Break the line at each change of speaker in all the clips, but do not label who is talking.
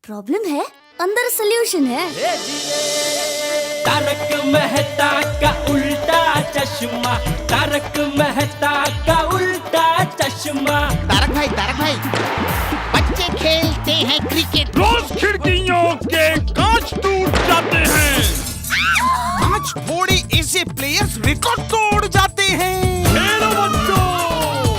Problem है, अंदर solution है।
तारक मेहता का उल्टा चश्मा, तारक मेहता का उल्टा चश्मा।
तारक भाई, बच्चे खेलते हैं क्रिकेट,
रोज खिड़कियों के कांच टूट जाते हैं।
आज थोड़े ऐसे प्लेयर्स रिकॉर्ड तोड़ जाते हैं।
खेलो बच्चों।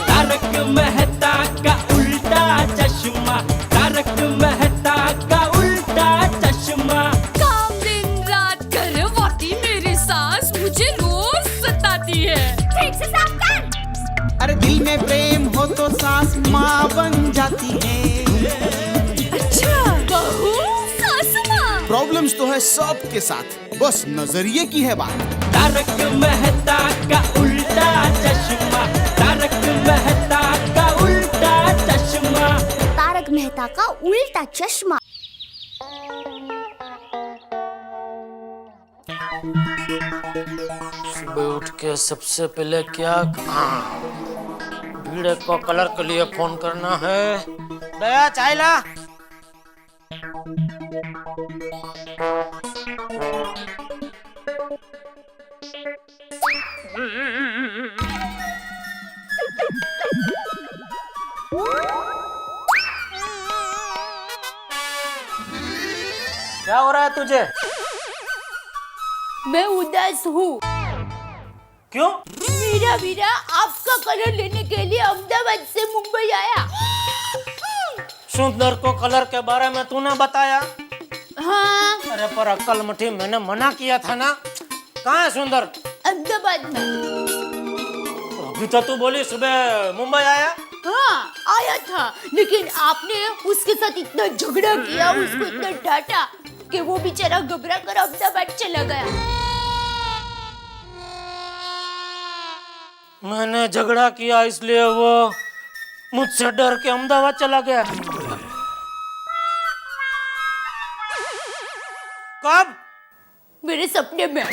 तारक मेहता का उल्टा चश्मा, तारक मेहता का उल्टा चश्मा।
काम दिन रात करवाती मेरी सास मुझे रोज सताती है। ठीक से साफ कर।
अरे दिल में प्रेम हो तो सास माँ बन जाती है।
अच्छा, बहू सास माँ।
प्रॉब्लम्स तो है सबके साथ, बस नजरिए की है बात।
तारक मेहता का उल्टा चश्मा, तारक मेहता का उल्टा चश्मा।
तारक मेहता का उल्टा चश्मा।
सुबह उठ के सबसे पहले क्या भिड़े को कलर के लिए फोन करना है। दया चाय ला। क्या हो रहा है तुझे?
मैं उदास हूँ।
क्यों?
मीरा आपका कलर लेने के लिए अहमदाबाद से मुंबई आया।
सुंदर को कलर के बारे में तूने बताया?
हाँ,
अरे पर अक्कल मुठी, मैंने मना किया था ना। कहाँ है सुंदर?
अहमदाबाद में।
अभी तो तू बोली सुबह मुंबई आया।
हाँ, आया था, लेकिन आपने उसके साथ इतना झगड़ा किया, उसको इतना डांटा कि वो बेचारा घबरा कर अहमदाबाद चला गया।
मैंने झगड़ा किया इसलिए वो मुझसे डर के अहमदाबाद चला गया। कब?
मेरे सपने में।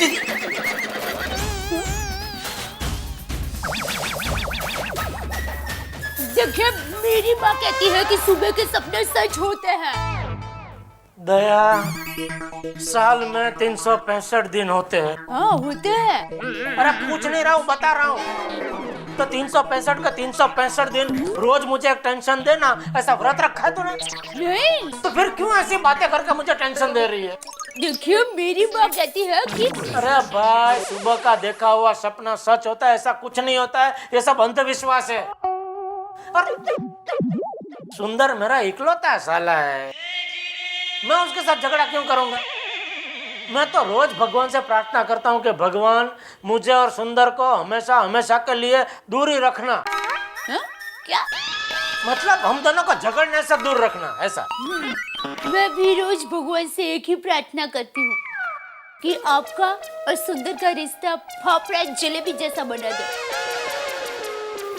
देखिए, मेरी माँ कहती है कि सुबह के सपने सच होते हैं।
दया, साल में 365 दिन होते हैं।
हाँ, होते हैं।
अरे पूछ नहीं रहा हूँ, बता रहा हूँ। तो 365 का 365 दिन रोज मुझे एक टेंशन देना, ऐसा व्रत रखा है तूने?
नहीं,
तो फिर क्यों ऐसी बातें करके मुझे टेंशन दे रही है?
देखिए, मेरी माँ कहती है कि
अरे भाई, सुबह का देखा हुआ सपना सच होता है ऐसा कुछ नहीं होता है, ये सब अंधविश्वास है। और सुंदर मेरा इकलौता साला है, मैं उसके साथ झगड़ा क्यों करूंगा? मैं तो रोज भगवान से प्रार्थना करता हूँ कि भगवान मुझे और सुंदर को हमेशा हमेशा के लिए दूर ही रखना।
हाँ? क्या?
मतलब हम दोनों को झगड़ने से दूर रखना, ऐसा।
मैं भी रोज भगवान से एक ही प्रार्थना करती हूँ कि आपका और सुंदर का रिश्ता फाफड़ा जलेबी जैसा बना दे।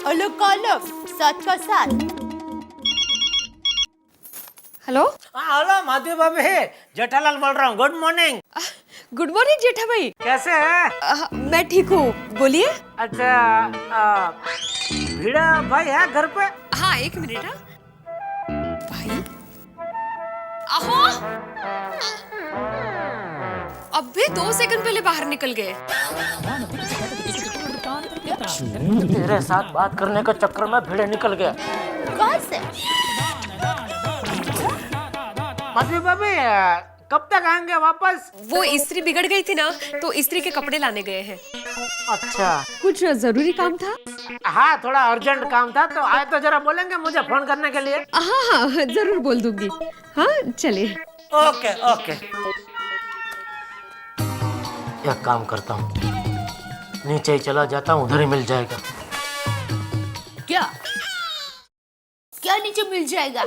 अलग का अलग, साथ का साथ।
हेलो।
हाँ हेलो माधवी भाभी, जेठालाल बोल रहा हूँ। Good morning.
गुड मॉर्निंग जेठा भाई।
कैसे है?
मैं ठीक हूँ, बोलिए।
अच्छा, भिड़ा भाई है घर पे?
हाँ, एक मिनट। भाई आहो, अबे 2 सेकंड पहले बाहर निकल गए।
तेरे साथ बात करने के चक्कर में भिड़े निकल गया।
कहाँ से?
माधवी भाभी, कब तक आएंगे वापस?
वो इस्त्री बिगड़ गई थी ना, तो इस्त्री के कपड़े लाने गए हैं।
अच्छा,
कुछ जरूरी काम था?
हाँ थोड़ा अर्जेंट काम था, तो आए तो जरा बोलेंगे मुझे फोन करने के लिए?
हाँ, जरूर बोल दूंगी। हाँ, चलिए।
Okay okay. एक काम करता हूँ, नीचे ही चला जाता हूँ, उधर ही मिल जाएगा।
क्या? क्या नीचे मिल जाएगा?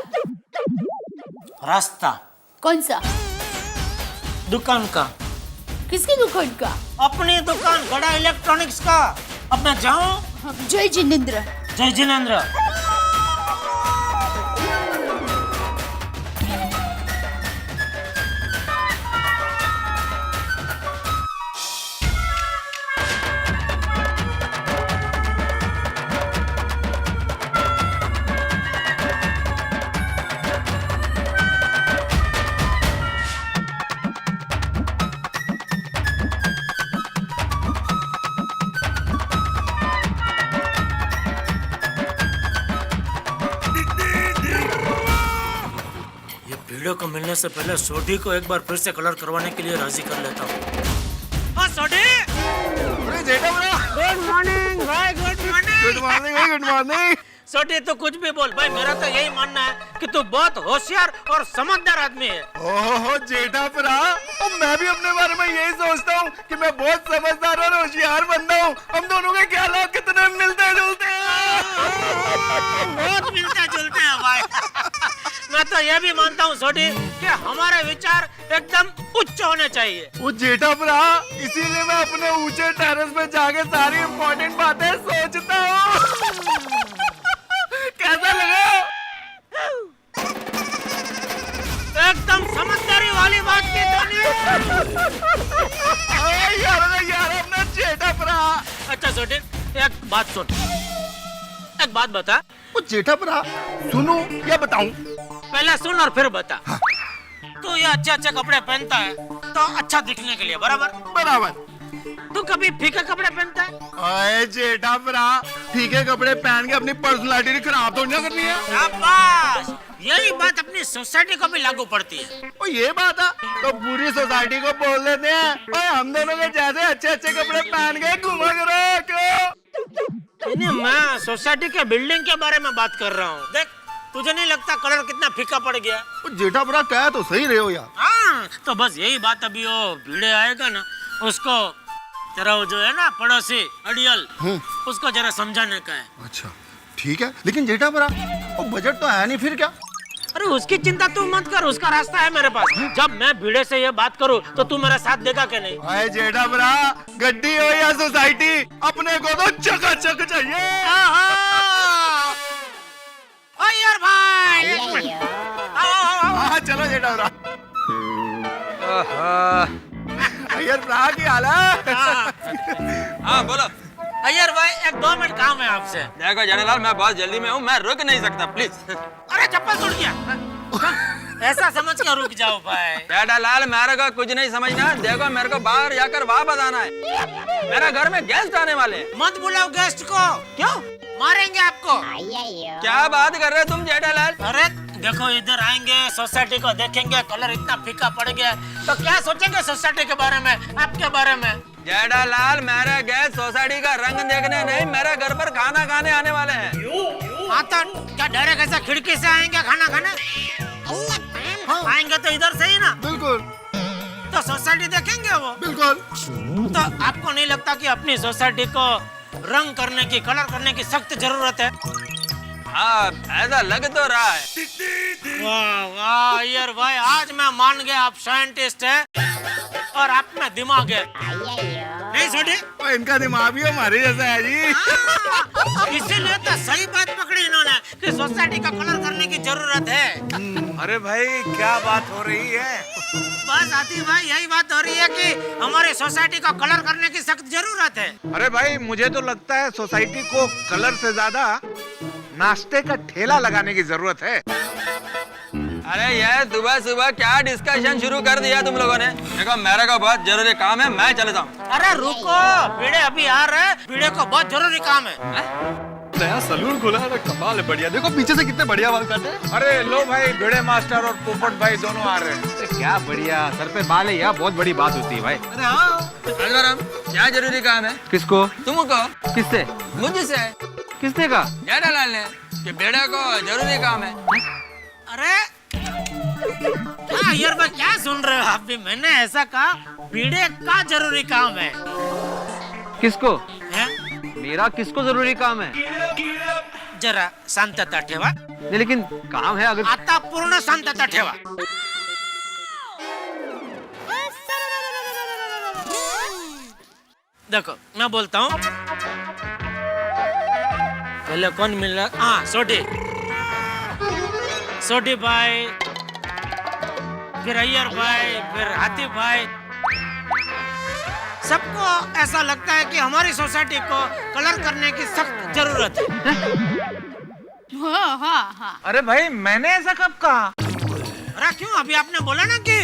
रास्ता।
कौन सा?
दुकान का।
किसकी दुकान का?
अपनी दुकान, गड़ा इलेक्ट्रॉनिक्स का। अब मैं जाऊँ?
जय जिनेंद्र।
जय जिनेंद्र। वीडियो को मिलने से पहले सोडी को एक बार फिर से कलर करवाने के लिए राजी कर लेता हूँ। हाँ सोडी।
अरे जेठा बड़ा गुड मॉर्निंग भाई, गुड मॉर्निंग भाई, गुड मॉर्निंग।
सोडी तू कुछ भी बोल भाई, मेरा तो यही मानना है कि तू बहुत होशियार और समझदार आदमी है।
ओहो जेठा बड़ा, और मैं भी अपने बारे में यही सोचता हूँ कि मैं बहुत समझदार और होशियार बंदा हूँ। हम दोनों के ख्याल कितने मिलते जुलते हैं।
बहुत मिलते जुलते हैं भाई। मैं तो ये भी मानता हूँ सोडी कि हमारे विचार एकदम उच्च होने चाहिए।
वो जेठा भरा, इसीलिए मैं अपने ऊंचे टेरेस पे जाके सारी इम्पोर्टेंट बातें सोचता हूँ। कैसा लगा?
एकदम समझदारी वाली बात की तूने।
यार अपना जेठा भरा।
अच्छा सोडी एक बात सुन, एक बात बता।
वो जेठा भरा सुनो या बताऊं?
पहले सुन और फिर बता। तू ये अच्छे अच्छे कपड़े पहनता है तो अच्छा दिखने के लिए, बराबर?
बराबर।
तू कभी फीके कपड़े पहनता है?
अरे जेठा भरा, फीके कपड़े पहन के अपनी पर्सनालिटी खराब तो नहीं करनी है।
शाबाश, यही बात अपनी सोसाइटी को भी लागू पड़ती है।
और ये बात है तो पूरी सोसाइटी को बोल देते हैं, और हम दोनों के जैसे अच्छे अच्छे कपड़े पहन के घूमा करो। क्यों?
नहीं, मैं सोसाइटी के बिल्डिंग के बारे में बात कर रहा हूँ। देख, तुझे नहीं लगता कलर कितना फीका पड़ गया?
जेठा भरा कह तो सही रहे हो यार।
हाँ, तो बस यही बात अभी वो भिड़े आएगा ना, उसको तेरा वो जो है ना पड़ोसी अड़ियल, उसको जरा समझाने का है।
अच्छा ठीक है, लेकिन जेठा भरा वो बजट तो है नहीं, फिर क्या?
अरे उसकी चिंता तू मत कर, उसका रास्ता है मेरे पास। जब मैं भिड़े से ये बात करूँ तो तू मेरा साथ देगा कि नहीं?
अरे जेठा भरा, गड्डी हो या सोसाइटी, अपने को तो चकाचक चाहिए।
ओ यार भाई,
हाँ चलो जेठा भरा। यार भरा की हाल है?
हाँ बोलो।
अय्यर भाई, एक 2 मिनट काम है आपसे।
देखो जेठालाल, मैं बहुत जल्दी में हूँ, मैं रुक नहीं सकता, प्लीज।
अरे चप्पल टूट गया। ऐसा समझ के रुक जाओ भाई।
जेठालाल मेरे को कुछ नहीं समझना, देखो मेरे को बाहर जाकर वापस आना है। मेरा घर में गेस्ट आने वाले हैं।
मत बुलाओ गेस्ट को।
क्यों?
मारेंगे आपको।
क्या बात कर रहे हो तुम जेठालाल?
अरे देखो, इधर आएंगे, सोसाइटी को देखेंगे, कलर इतना फीका पड़ गया तो क्या सोचेंगे सोसाइटी के बारे में, आपके बारे में?
जेठालाल, मेरे गेस्ट सोसाइटी का रंग देखने नहीं, मेरे घर पर खाना खाने आने वाले हैं।
हाँ तो क्या डायरेक्ट ऐसा खिड़की से आएंगे खाना खाने? आएंगे तो इधर से ही ना।
बिल्कुल।
तो सोसाइटी देखेंगे वो।
बिल्कुल।
तो आपको नहीं लगता कि अपनी सोसाइटी को रंग करने की, कलर करने की सख्त जरूरत है?
हाँ, ऐसा लग तो रहा है।
वाह वाह यार भाई, आज मैं मान गया आप साइंटिस्ट है और आप में दिमाग है। नहीं छोटे?
इनका दिमाग भी हमारे जैसा है जी।
इसीलिए तो सही बात पकड़ी इन्होंने कि सोसाइटी का कलर करने की जरूरत है।
अरे भाई क्या बात हो रही है?
बस आती भाई, यही बात हो रही है कि हमारे सोसाइटी का कलर करने की सख्त जरूरत है।
अरे भाई, मुझे तो लगता है सोसाइटी को कलर से ज्यादा नाश्ते का ठेला लगाने की जरूरत है।
अरे यार, सुबह सुबह क्या डिस्कशन शुरू कर दिया तुम लोगों ने? देखो मेरे को बहुत जरूरी काम है, मैं चले जाऊँ।
अरे रुको, भिड़े अभी आ रहे हैं, भिड़े को बहुत जरूरी काम है।
नया सलून खुला है, कमाल है, बढ़िया। देखो पीछे से कितने बढ़िया बाल काटे हैं।
अरे लो भाई, भिड़े मास्टर और पोपट भाई दोनों आ रहे हैं।
क्या बढ़िया, सर पे बाल है, यह बहुत बड़ी बात होती है भाई।
अरे हाँ, क्या जरूरी काम है?
किसको?
तुमको।
किससे?
मुझसे।
किसने कहा?
जेठालाल ने कि बेड़े को जरूरी काम है।
अरे क्या यार भाई, क्या सुन रहे हो आप भी? मैंने ऐसा कहा भिड़े का जरूरी काम है।
किसको?
है?
मेरा किसको जरूरी काम है?
जरा शांतता ठेवा।
नहीं, लेकिन काम है अगर।
आता पूर्ण शांतता ठेवा। देखो मैं बोलता हूँ, पहले कौन मिल रहा? हाँ, सोडी। सोडी भाई, फिर अय्यर भाई, फिर हाथी भाई। सबको ऐसा लगता है कि हमारी सोसाइटी को कलर करने की सख्त जरूरत है।
हाँ हाँ हाँ।
अरे भाई, मैंने ऐसा कब कहा?
अरे क्यों? अभी आपने बोला ना कि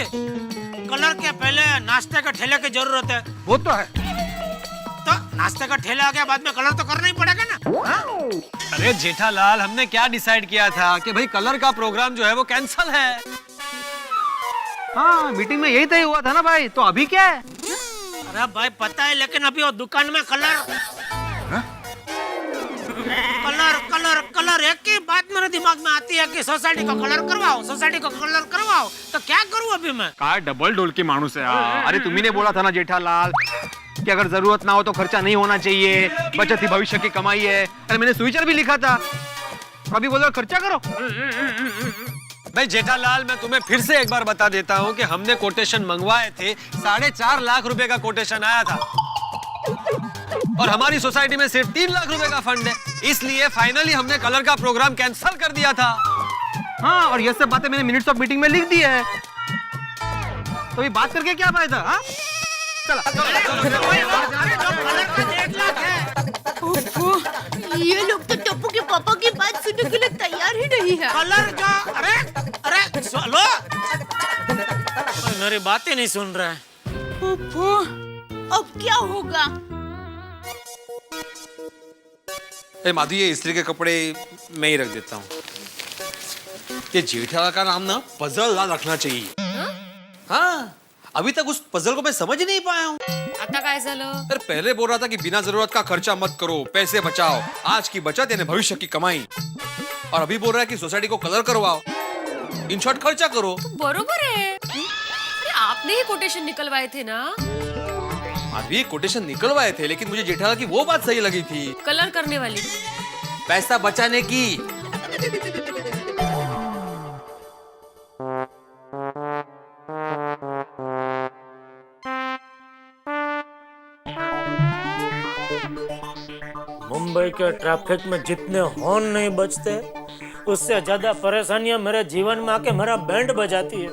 कलर के पहले नाश्ते के ठेले की जरूरत है।
वो तो है।
तो नाश्ते का ठेला आ गया, बाद में कलर तो करना ही पड़ेगा ना। हाँ?
अरे जेठालाल, हमने क्या डिसाइड किया था कि भाई कलर का प्रोग्राम जो है वो कैंसल है। हाँ मीटिंग में यही तय हुआ था ना भाई, तो अभी क्या है?
अरे भाई पता है, लेकिन अभी वो दुकान में कलर कलर कलर एक ही बात मेरे दिमाग में आती है कि सोसाइटी को कलर करवाओ, सोसाइटी को कलर करवाओ। तो क्या करूं अभी मैं?
का डबल डोल की मानुस है यार। अरे तुम्ही ने बोला था ना जेठालाल कि अगर जरूरत ना हो तो खर्चा नहीं होना चाहिए, बचत ही भविष्य की कमाई है। अरे मैंने सुविचार भी लिखा था, अभी बोलो खर्चा करो।
भाई जेठालाल, मैं तुम्हें फिर से एक बार बता देता हूँ कि हमने कोटेशन मंगवाए थे, 4.5 लाख रुपए का कोटेशन आया था और हमारी सोसाइटी में सिर्फ 3 लाख रुपए का फंड है, इसलिए फाइनली हमने कलर का प्रोग्राम कैंसिल कर दिया था।
हाँ, और ये सब बातें मैंने मिनट्स ऑफ मीटिंग में लिख दी है, तो ये बात करके क्या फायदा? हाँ
ये लोग तो टप्पू के पापा की बात सुनने के लिए तैयार ही नहीं है।
कलर जो अरे चलो, मेरी बातें नहीं सुन रहे हैं।
अब क्या होगा?
माधु, ये स्त्री के कपड़े मैं ही रख देता हूँ। ये जेठालाल का नाम ना पजल लाल रखना चाहिए। हाँ, अभी तक उस पजल को मैं समझ नहीं पाया हूँ।
आता काय झालं?
अरे पहले बोल रहा था कि बिना जरूरत का खर्चा मत करो, पैसे बचाओ, आज की बचत यानी भविष्य की कमाई, और अभी बोल रहा है कि सोसाइटी को कलर करवाओ, इन शॉर्ट खर्चा करो।
बरोबर है। अरे आपने ही कोटेशन निकलवाए थे ना?
अभी कोटेशन निकलवाए थे, लेकिन मुझे जेठालाल की वो बात सही लगी थी,
कलर करने वाली,
पैसा बचाने की।
मुंबई के ट्रैफिक में जितने हॉर्न नहीं बजते, उससे ज्यादा परेशानियां मेरे जीवन में आके मेरा बैंड बजाती है।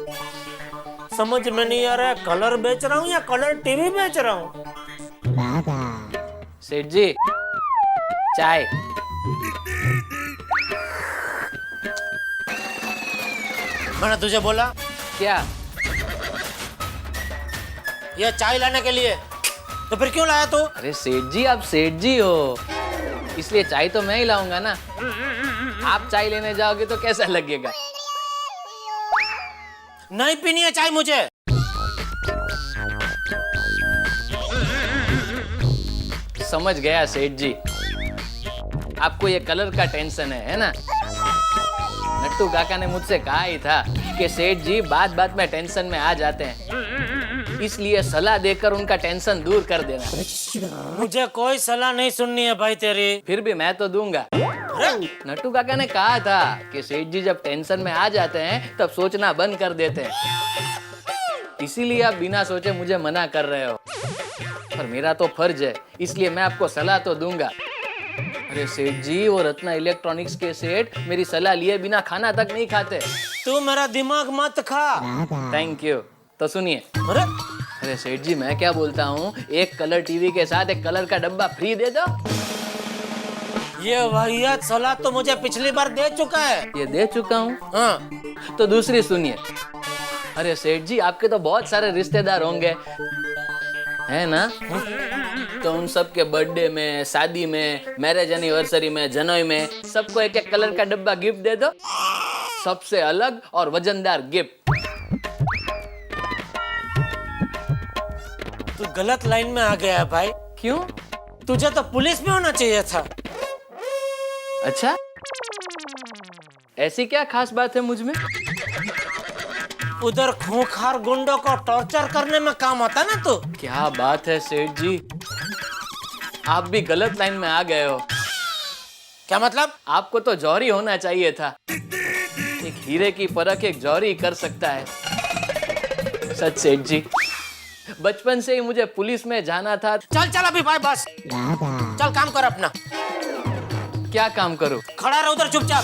समझ में नहीं आ रहा है, कलर बेच रहा हूँ या कलर टीवी बेच रहा हूँ।
सेठ जी, चाय।
मैंने तुझे बोला
क्या?
ये चाय लाने के लिए, तो फिर क्यों लाया तू?
अरे सेठ जी, आप सेठ जी हो, इसलिए चाय तो मैं ही लाऊंगा ना। आप चाय लेने जाओगे तो कैसा लगेगा?
नहीं पीनी है चाय मुझे।
समझ गया सेठ जी, आपको ये कलर का टेंशन है ना? नट्टू काका ने मुझसे कहा ही था कि सेठ जी बात बात में टेंशन में आ जाते हैं, इसलिए सलाह देकर उनका टेंशन दूर कर देना।
मुझे कोई सलाह नहीं सुननी है भाई तेरी।
फिर भी मैं तो दूंगा। नट्टू काका ने कहा था कि सेठ जी जब टेंशन में आ जाते हैं तब सोचना बंद कर देते हैं, इसीलिए आप बिना सोचे मुझे मना कर रहे हो, पर मेरा तो फर्ज है, इसलिए मैं आपको सलाह तो दूंगा। अरे सेठ जी, वो रत्ना इलेक्ट्रॉनिक्स के सेठ मेरी सलाह लिए बिना खाना तक नहीं खाते।
तू मेरा दिमाग मत खा।
Thank you. तो सुनिए। अरे सेठ जी, मैं क्या बोलता हूँ, एक कलर टीवी के साथ एक कलर का डब्बा फ्री दे दो।
ये वाहियात सलाह तो मुझे पिछली बार दे चुका है।
ये दे चुका हूँ?
हाँ।
तो दूसरी सुनिए। अरे सेठ जी, आपके तो बहुत सारे रिश्तेदार होंगे, है ना? तो उन सब के बर्थडे में, शादी में, मैरिज एनिवर्सरी में, जन्मदिन में सबको एक एक कलर का डब्बा गिफ्ट दे दो, सबसे अलग और वजनदार गिफ्ट।
तू गलत लाइन में आ गया है भाई।
क्यों?
तुझे तो पुलिस में होना चाहिए था।
अच्छा, ऐसी क्या खास बात है मुझ में?
उधर खूंखार गुंडों को टॉर्चर करने में काम आता ना तू।
क्या बात है सेठ जी, आप भी गलत लाइन में आ गए हो।
क्या मतलब?
आपको तो जौहरी होना चाहिए था। एक हीरे की परख एक जौहरी कर सकता है। सच सेठ जी, बचपन से ही मुझे पुलिस में जाना था।
चल चल अभी भाई, बस चल, काम कर अपना।
क्या काम करूं?
खड़ा रह उधर चुपचाप।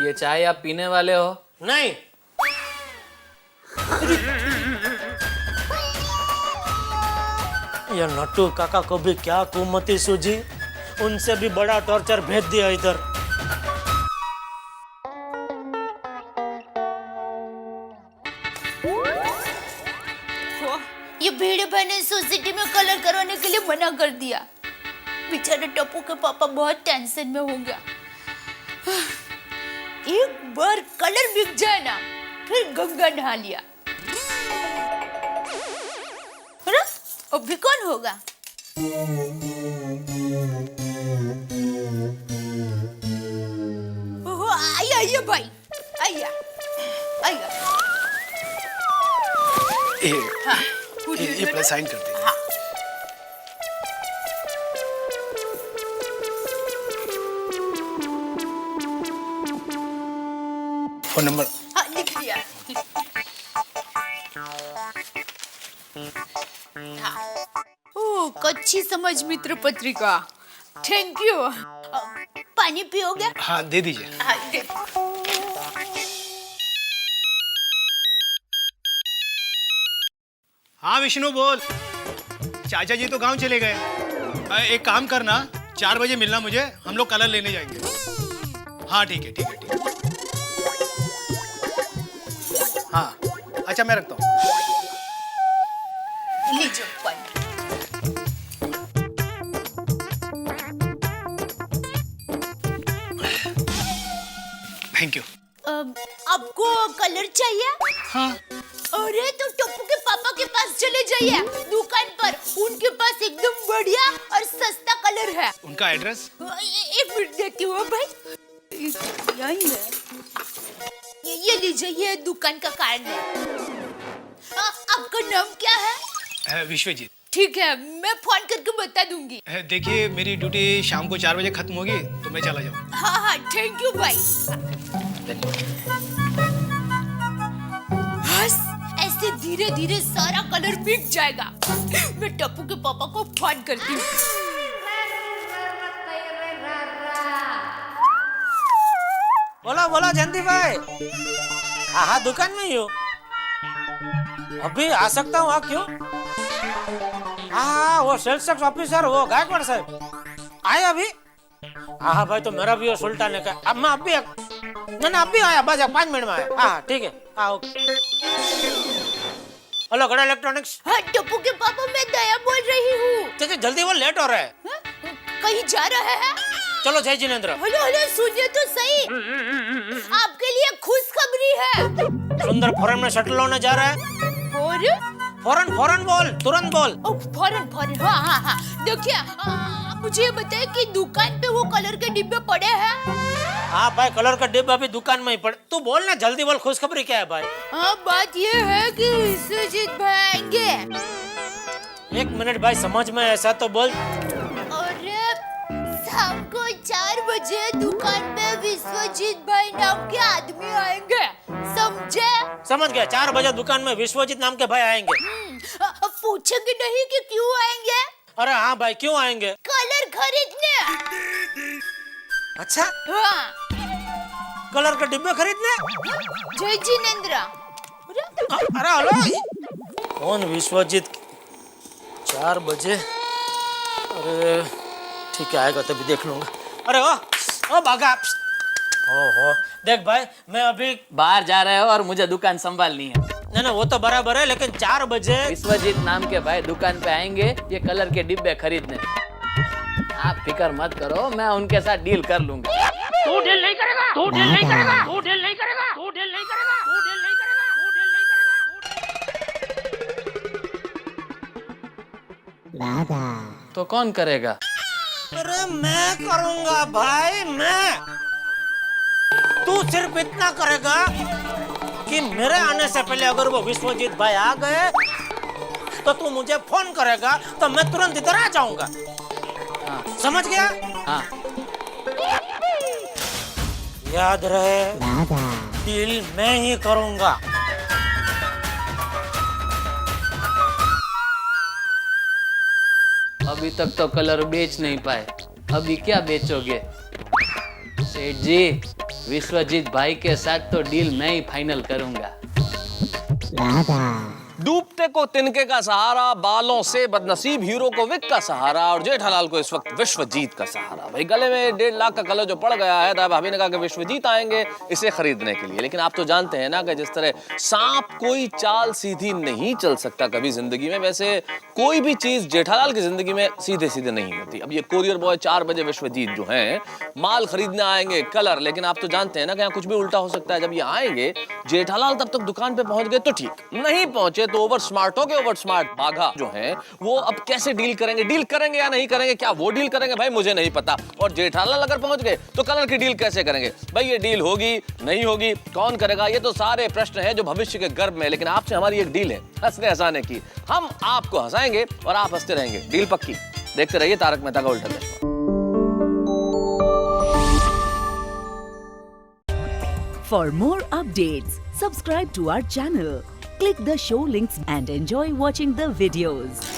ये चाय आप पीने वाले हो?
नहीं। ये नट्टू काका को भी क्या कुमती सूझी, उनसे भी बड़ा टॉर्चर भेज दिया इधर।
ये भेड़े भाई ने सोसाइटी में कलर करवाने के लिए मना कर दिया। बेचारे टप्पू के पापा बहुत टेंशन में हो गया। एक बार कलर बिक जाए ना, फिर गंगा नहा लिया। है ना? अभी कौन होगा? ओहो, आइए आइए भाई, आइए आइए। हाँ,
ये प्लस साइन कर दे।
हाँ।
फोन नंबर
हाँ, लिख लिया। हाँ। ओह, कच्ची समझ मित्र पत्रिका, थैंक यू। पानी पियोगे?
हाँ दे दीजिए।
हाँ, दे।
हाँ विष्णु बोल। चाचा जी तो गांव चले गए। एक काम करना, 4 बजे मिलना मुझे, हम लोग कलर लेने जाएंगे। हाँ ठीक है ठीक है ठीक है। हाँ अच्छा मैं रखता हूँ।
लीजिए पानी।
Thank you.
आपको कलर चाहिए?
हाँ।
अरे तो टप्पू के पापा के पास चले जाइए, दुकान पर। उनके पास एकदम बढ़िया और सस्ता कलर है।
उनका एड्रेस?
एक मिनट देती हूँ भाई। यही है। ये लीजिए, ये दुकान का कार्ड है। आपका नाम क्या है?
विश्वजीत।
ठीक है, मैं फोन करके बता दूंगी।
देखिए मेरी ड्यूटी शाम को 4 बजे खत्म होगी तो मैं चला जाऊँ।
हाँ हाँ, थैंक यू भाई। बस ऐसे धीरे धीरे सारा कलर बिक जाएगा। मैं टप्पू के पापा को फोन करती हूँ।
बोलो बोलो जयंती भाई। हाँ हाँ, दुकान में ही हूँ। अभी आ सकता हूँ? हाँ क्यों? हाँ वो सेल्स टैक्स ऑफिसर वो गायकवाड़ साहब आए अभी? हाँ भाई, तो मेरा भी वो सुल्तान का। अब मैं अभी अभी आया, बस 5 मिनट में आया। हाँ ठीक है। हाँ ओके। हेलो गड़ा इलेक्ट्रॉनिक्स।
हाँ टप्पू के पापा, मैं दया बोल रही हूँ।
चाचा जल्दी, वो लेट हो रहा है।
कहीं जा रहे हैं?
चलो जय जिनेंद्र।
हेलो हेलो, सुनिए तो सही, आपके लिए खुशखबरी है।
सुंदर फॉरेन में सेटल होने जा रहा है। फॉरेन फॉरेन बोल, तुरंत बोल।
फॉरेन फॉरेन, हाँ हाँ हाँ। देखिए मुझे ये बताइए कि दुकान पे वो कलर के डिब्बे पड़े हैं?
हाँ भाई, कलर का डिब्बा भी दुकान में ही पड़े। तू बोल ना, जल्दी बोल, खुशखबरी क्या है भाई?
हाँ, बात ये है कि विश्वजीत भाई आएंगे।
1 मिनट भाई, समझ में ऐसा तो बोल।
अरे शाम को 4 बजे दुकान पे विश्वजीत भाई नाम के आदमी आएंगे, समझे?
समझ गया, 4 बजे दुकान में विश्वजीत नाम के भाई आएंगे।
पूछेंगे नहीं कि क्यों आएंगे?
अरे हाँ भाई, क्यों आएंगे?
कलर खरीदने।
अच्छा,
हाँ,
कलर के डिब्बे खरीदने।
जय जिनेंद्र।
अरे हेलो, कौन विश्वजीत? 4 बजे? अरे ठीक है, आएगा तभी देख लूंगा। अरे ओ भागा। ओहो, देख भाई, मैं अभी
बाहर जा रहे हो और मुझे दुकान संभालनी है।
नहीं वो तो बराबर है, लेकिन 4 बजे
विश्वजीत नाम के भाई दुकान पे आएंगे ये कलर के डिब्बे खरीदने। आप फिक्र मत करो, मैं उनके साथ डील कर लूंगा।
तू डील नहीं करेगा, तू डील नहीं करेगा, तू डील नहीं करेगा, तू डील नहीं करेगा, तू डील नहीं करेगा, तू डील नहीं करेगा।
तो कौन करेगा?
अरे मैं करूंगा भाई, मैं। तू सिर्फ इतना करेगा कि मेरे आने से पहले अगर वो विश्वजीत भाई आ गए तो तू मुझे फोन करेगा, तो मैं तुरंत इधर आ जाऊंगा।
हाँ।
समझ गया?
हाँ।
याद रहे, डील मैं ही करूंगा।
अभी तक तो कलर बेच नहीं पाए, अभी क्या बेचोगे? सेठ जी, विश्वजीत भाई के साथ तो डील मैं ही फाइनल करूंगा। डूबते को तिनके का सहारा, बालों से बदनसीब हीरो को विक का सहारा और जेठालाल को इस वक्त विश्वजीत का सहारा। भाई गले में 1.5 लाख का कलर जो पड़ गया है, तो भाभी ने कहा कि विश्वजीत आएंगे इसे खरीदने के लिए। लेकिन आप तो जानते हैं ना कि जिस तरह सांप कोई चाल सीधी नहीं चल सकता कभी जिंदगी में, वैसे कोई भी चीज जेठालाल की जिंदगी में सीधे सीधे नहीं होती। अब ये कोरियर बॉय 4 बजे विश्वजीत जो हैं माल खरीदने आएंगे कलर, लेकिन आप तो जानते हैं ना कि यहाँ कुछ भी उल्टा हो सकता है। जब ये आएंगे जेठालाल तब तक दुकान पे पहुंच गए तो ठीक, नहीं पहुंचे तो ओवर स्मार्ट हो गए। ओवर स्मार्ट बाघा जो है वो अब कैसे डील करेंगे या नहीं करेंगे, क्या वो डील करेंगे भाई मुझे नहीं पता। और जेठालाल अगर पहुंच गए तो कलर की डील कैसे करेंगे भाई, ये डील होगी नहीं होगी, कौन करेगा, ये तो सारे प्रश्न हैं जो भविष्य के गर्भ में। लेकिन आपसे हमारी एक डील है हंसने हंसाने की, हम आपको हंसाएंगे और आप हंसते रहेंगे, डील पक्की। देखते रहिए तारक मेहता का उल्टा चश्मा।
For more updates, subscribe to our channel, click the show links and enjoy watching the videos.